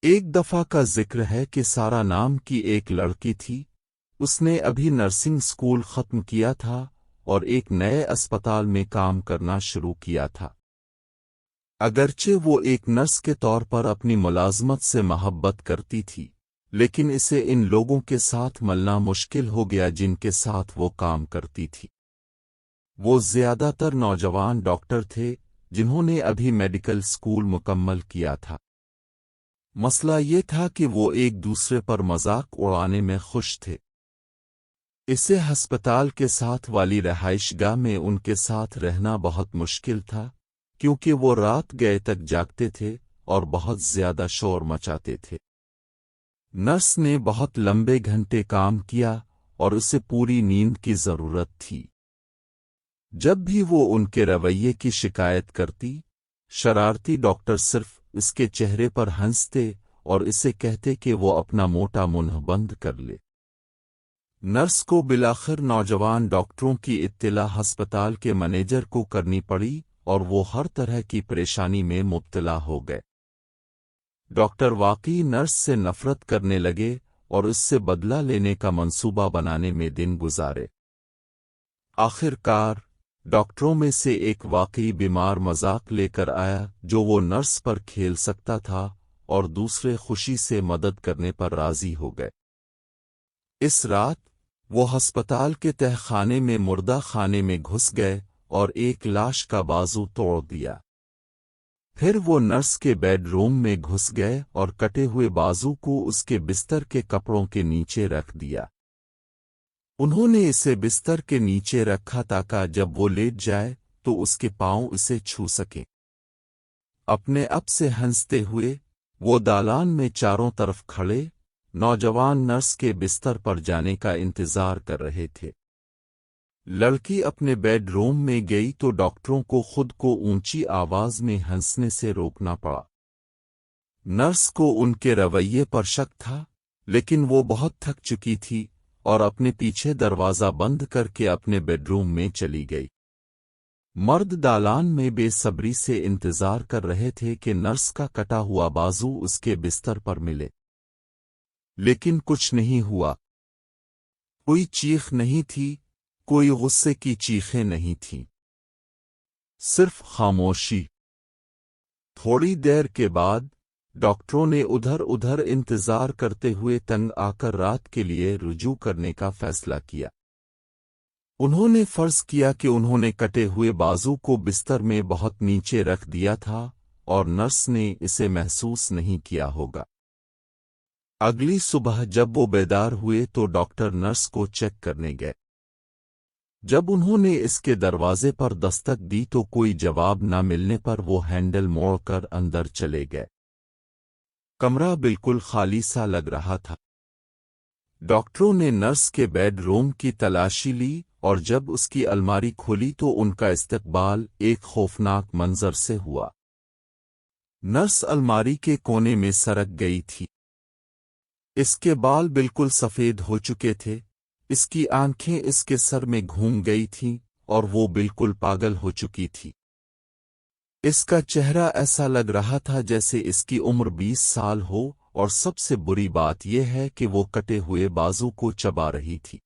ایک دفعہ کا ذکر ہے کہ سارا نام کی ایک لڑکی تھی۔ اس نے ابھی نرسنگ اسکول ختم کیا تھا اور ایک نئے اسپتال میں کام کرنا شروع کیا تھا۔ اگرچہ وہ ایک نرس کے طور پر اپنی ملازمت سے محبت کرتی تھی، لیکن اسے ان لوگوں کے ساتھ ملنا مشکل ہو گیا جن کے ساتھ وہ کام کرتی تھی۔ وہ زیادہ تر نوجوان ڈاکٹر تھے جنہوں نے ابھی میڈیکل اسکول مکمل کیا تھا۔ مسئلہ یہ تھا کہ وہ ایک دوسرے پر مذاق اڑانے میں خوش تھے۔ اسے ہسپتال کے ساتھ والی رہائش گاہ میں ان کے ساتھ رہنا بہت مشکل تھا، کیونکہ وہ رات گئے تک جاگتے تھے اور بہت زیادہ شور مچاتے تھے۔ نرس نے بہت لمبے گھنٹے کام کیا اور اسے پوری نیند کی ضرورت تھی۔ جب بھی وہ ان کے رویے کی شکایت کرتی، شرارتی ڈاکٹر صرف اس کے چہرے پر ہنستے اور اسے کہتے کہ وہ اپنا موٹا منہ بند کر لے۔ نرس کو بالآخر نوجوان ڈاکٹروں کی اطلاع ہسپتال کے مینیجر کو کرنی پڑی اور وہ ہر طرح کی پریشانی میں مبتلا ہو گئے۔ ڈاکٹر واقعی نرس سے نفرت کرنے لگے اور اس سے بدلہ لینے کا منصوبہ بنانے میں دن گزارے۔ آخر کار ڈاکٹروں میں سے ایک واقعی بیمار مذاق لے کر آیا جو وہ نرس پر کھیل سکتا تھا اور دوسرے خوشی سے مدد کرنے پر راضی ہو گئے۔ اس رات وہ ہسپتال کے تہہ خانے میں مردہ خانے میں گھس گئے اور ایک لاش کا بازو توڑ دیا۔ پھر وہ نرس کے بیڈ روم میں گھس گئے اور کٹے ہوئے بازو کو اس کے بستر کے کپڑوں کے نیچے رکھ دیا۔ انہوں نے اسے بستر کے نیچے رکھا تاکہ جب وہ لیٹ جائے تو اس کے پاؤں اسے چھو سکیں۔ اپنے آپ سے ہنستے ہوئے وہ دالان میں چاروں طرف کھڑے نوجوان نرس کے بستر پر جانے کا انتظار کر رہے تھے۔ لڑکی اپنے بیڈ روم میں گئی تو ڈاکٹروں کو خود کو اونچی آواز میں ہنسنے سے روکنا پڑا۔ نرس کو ان کے رویے پر شک تھا، لیکن وہ بہت تھک چکی تھی اور اپنے پیچھے دروازہ بند کر کے اپنے بیڈ روم میں چلی گئی۔ مرد دالان میں بے صبری سے انتظار کر رہے تھے کہ نرس کا کٹا ہوا بازو اس کے بستر پر ملے، لیکن کچھ نہیں ہوا۔ کوئی چیخ نہیں تھی، کوئی غصے کی چیخیں نہیں تھیں، صرف خاموشی۔ تھوڑی دیر کے بعد ڈاکٹروں نے ادھر انتظار کرتے ہوئے تنگ آ کر رات کے لیے رجوع کرنے کا فیصلہ کیا۔ انہوں نے فرض کیا کہ انہوں نے کٹے ہوئے بازو کو بستر میں بہت نیچے رکھ دیا تھا اور نرس نے اسے محسوس نہیں کیا ہوگا۔ اگلی صبح جب وہ بیدار ہوئے تو ڈاکٹر نرس کو چیک کرنے گئے۔ جب انہوں نے اس کے دروازے پر دستک دی تو کوئی جواب نہ ملنے پر وہ ہینڈل موڑ کر اندر چلے گئے۔ کمرہ بالکل خالی سا لگ رہا تھا۔ ڈاکٹروں نے نرس کے بیڈ روم کی تلاشی لی اور جب اس کی الماری کھولی تو ان کا استقبال ایک خوفناک منظر سے ہوا۔ نرس الماری کے کونے میں سرک گئی تھی۔ اس کے بال بالکل سفید ہو چکے تھے، اس کی آنکھیں اس کے سر میں گھوم گئی تھیں اور وہ بالکل پاگل ہو چکی تھی۔ اس کا چہرہ ایسا لگ رہا تھا جیسے اس کی عمر 20 سال ہو، اور سب سے بری بات یہ ہے کہ وہ کٹے ہوئے بازو کو چبا رہی تھی۔